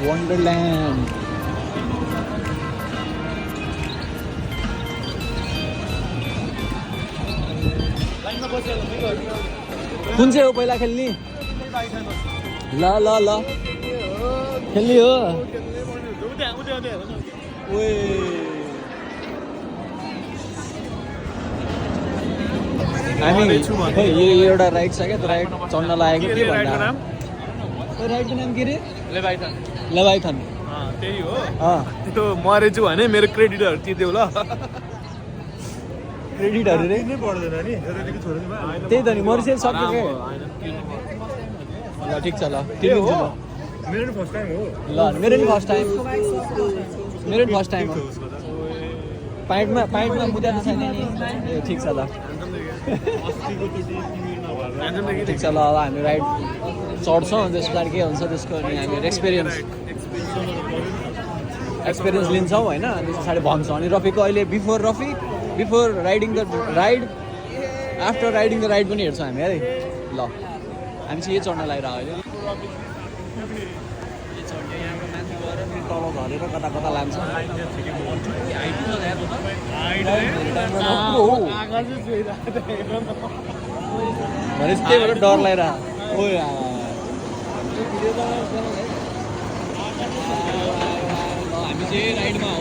Wonderland कुन चाहिँ हो पहिला खेल्ने ल ल ल खेल्ने हो हामी खै यो एउटा राइड छ क्या राइड चढ्न लागेको के भन्दा राइडको नाम के रे लेभाइथन त्यही हो त्यो मरेछु भने मेरो क्रेडिटहरू तिर्देऊ ल क्रेडिटहरू रे नै पर्दैन नि त्यही त नि मरिसेल सक्यो के ल ठिक छ ल तिर्दिन्छु म मेरो नि फर्स्ट टाइम हो ल मेरो नि फर्स्ट टाइम हो पाइन्टमा मुद्दा त छैन नि ए ठिक छ ल ठिक छ ल अब हामी राइड चढ्छौँ त्यस पछाडि के हुन्छ त्यसको अनि हामीहरू एक्सपिरियन्स लिन्छौँ होइन त्यस पछाडि भन्छौँ अनि रफीको अहिले before riding the ride after riding the ride पनि हेर्छौँ हामी है ल हामी चाहिँ यो चढ्न लागिरहेको अहिले तल झरेर कता कता लान्छ भनेपछि त्यही भएर डर लगाएर हामी चाहिँ राइडमा हो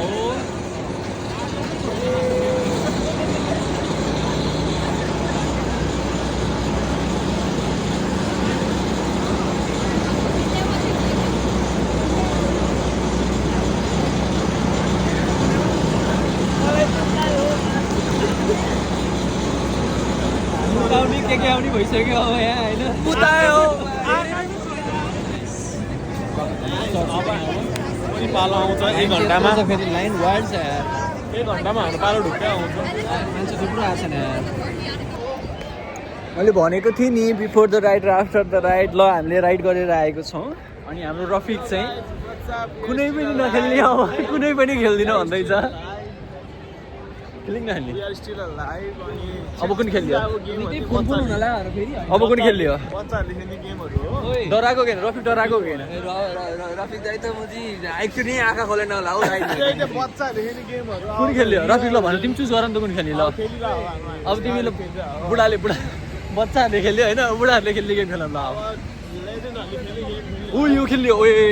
के आउने भइसक्यो अब यहाँ होइन कुदायो पालो आउँछ 1 घन्टामा फेरि लाइन वाइड छ यार 1 घन्टामा हाम्रो पालो ढुक्कै आउँछ मान्छे थुप्रो आएको छ नि यार मैले भनेको थिएँ नि बिफोर द राइड र आफ्टर द राइड ल हामीले राइड गरेर आएको छौँ अनि हाम्रो रफिक चाहिँ कुनै पनि नखेल्ने अब कुनै पनि खेल्दिनँ भन्दैछ अब कुन खेल्यो अब कुन खेल्यो डराएको किन रफिक डराएको किन रफिक दाइ त मुजी आइक्यो नि आँखा खोलेन होला हौ कुन खेल्यो रफिक ल भने तिमी चुज गर नि त कुन खेल्ने ल अब तिमीले बच्चाहरूले खेल्यो होइन बुढाहरूले खेल्ने गेम खेल ल अब ऊ यो खेल्यो ओए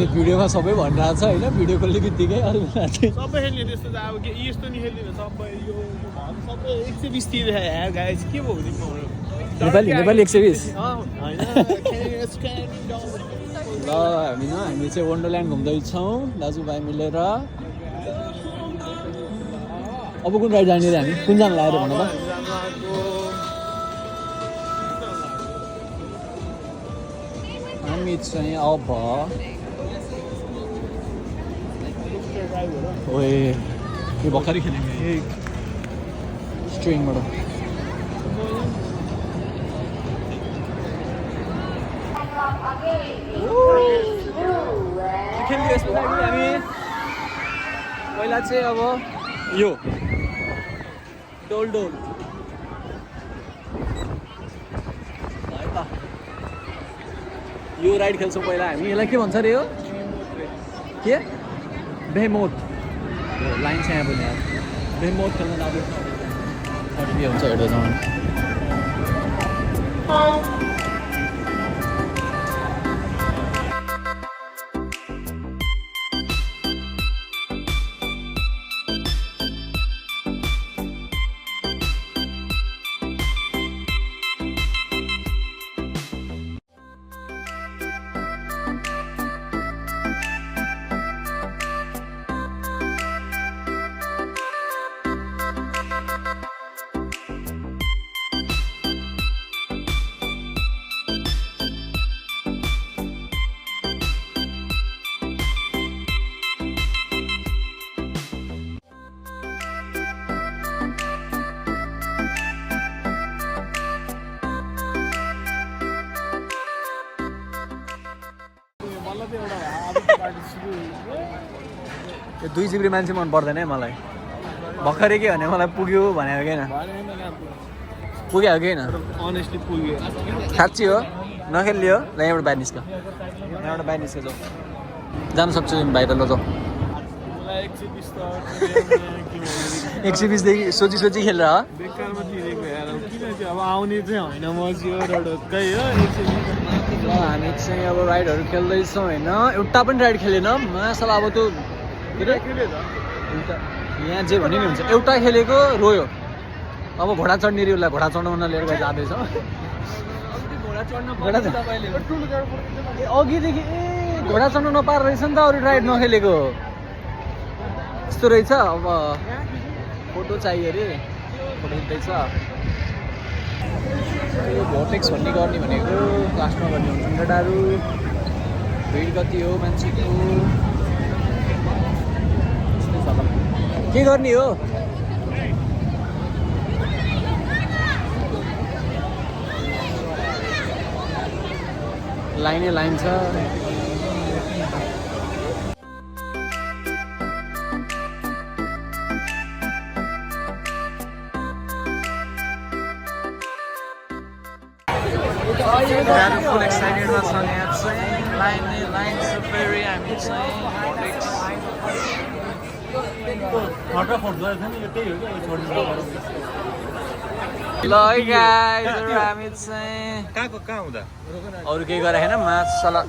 भिडियोमा सबै भनिरहेको छ होइन भिडियो खोल्ने बित्तिकै अरू सबै खेल्ने त्यस्तो त अब के यस्तो नि खेल्दिन सबै यो सबै 120 तिरेछ यार गाइस के भयो नेपाली 120 हैन ल हामी चाहिँ वन्डरल्यान्ड घुम्दैछौँ दाजुभाइ मिलेर अब कुन राइड जाने रे हामी कुन जान लागेर भन त हामी चाहिँ अब ओए यो भर्खरै खेलेको स्ट्रिङबाट खेल्यो यसको लागि हामी पहिला चाहिँ अब यो डोल है त यो राइड खेल्छौँ पहिला हामी यसलाई के भन्छ अरे यो के बेहेमोथ लाइन छ यहाँ पनि यार बेहेमोथ खेल्न जाँदैछ के हुन्छ हेर्दै जाउँ यो 2 जिबी मान्छे मन पर्दैन है मलाई भर्खरै के भने मलाई पुग्यो भनेको किन पुग्यो किन अनेस्टली पुग्यो साँच्ची हो नखेल्ने हो ल यहाँबाट बाहिर निस्क यहाँबाट बाहिर निस्क जाऊ जानु सक्छु तिमी बाहिर ल जाऊ मलाई 120 त 120 देखि सोची सोची खेलेर हो बेकारमा तिरेको यार किन चाहिँ अब आउने चाहिँ होइन म चाहिँ एउटा ढोक्कै हो 120 ल हामी चाहिँ अब राइडहरू खेल्दैछौँ होइन एउटा पनि राइड खेलेन मासला अब त्यो के अरे एउटा यहाँ जे भने नि हुन्छ एउटा खेलेको रोयो अब घोडा चढ्ने रे उसलाई घोडा चढाउन लिएर गएर जाँदैछ अघिदेखि ए घोडा चढ्नु नपाएर रहेछ नि त अरू राइड नखेलेको यस्तो रहेछ अब फोटो चाहियो अरे फोटो खिच्दैछ भोटेक्स भन्ने गर्ने भनेको लास्टमा गर्ने हुन्छ केटाहरू भिड कति हो मान्छेको के गर्ने हो लाइनै लाइन छ फुल एक्साइटेडमा छ यहाँ चाहिँ लाइन छ फेरि हामी चाहिँ ल है गाइजहरु हामी चाहिँ कहाँ हुँदा अरू केही गरेको छैन मासला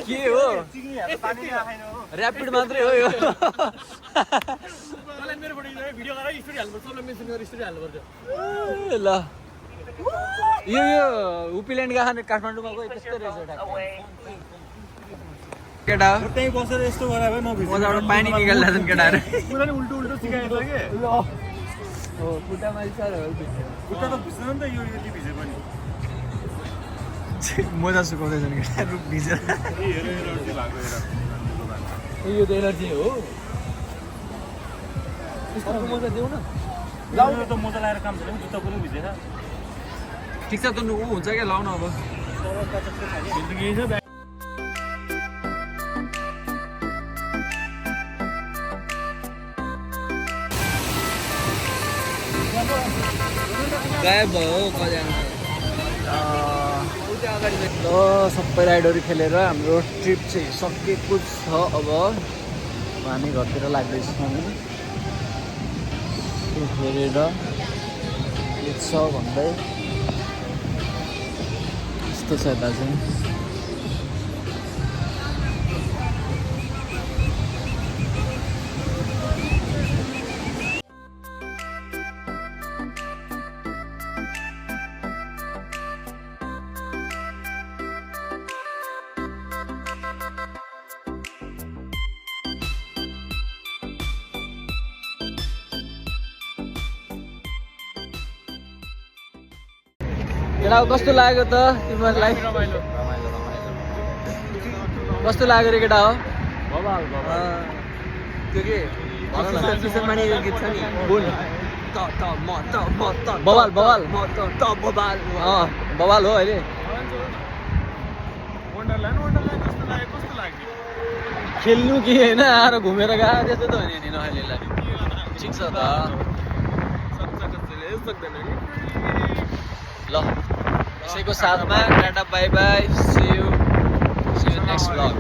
के हो ऱ्यापिड मात्रै हो यो ल यो उपिल्यान्ड गएको काठमाडौँमा गयो त्यस्तै रहेछ केटा त्यही बसेर यस्तो गरे भए नभिज मजाबाट पानी निकालिरहेछन् केटाहरू पुरा नि उल्टो उल्टो सिकाएको के हो खुट्टामा साह्रो खुट्टा त भिज्दैन नि त यो यति भिजे पनि मजा सुकाउँदैछन् केटाहरू भिजेर यो त एलर्जी हो मजा देऊ न लाउनु त मोजा लगाएर काम छैन जुत्ता पनि भिजेन ठिक छ त ऊ हुन्छ क्या लाउनु अब गायब भयो ल सबै राइडहरू खेलेर हाम्रो ट्रिप चाहिँ सकिएको छ अब हामी घरतिर लाग्दैछौँ हेरेर के छ भन्दै यस्तो छ यता चाहिँ केटा कस्तो लाग्यो त तिमीहरूलाई कस्तो लाग्यो रे केटा हो त्यो के बवाल बवाल बवाल हो अहिले खेल्नु कि होइन आएर घुमेर गयो त्यस्तो त होइन नि नखेल्नेलाई ठिक छ त ल यसैको साथमा tata bye bye see you next vlog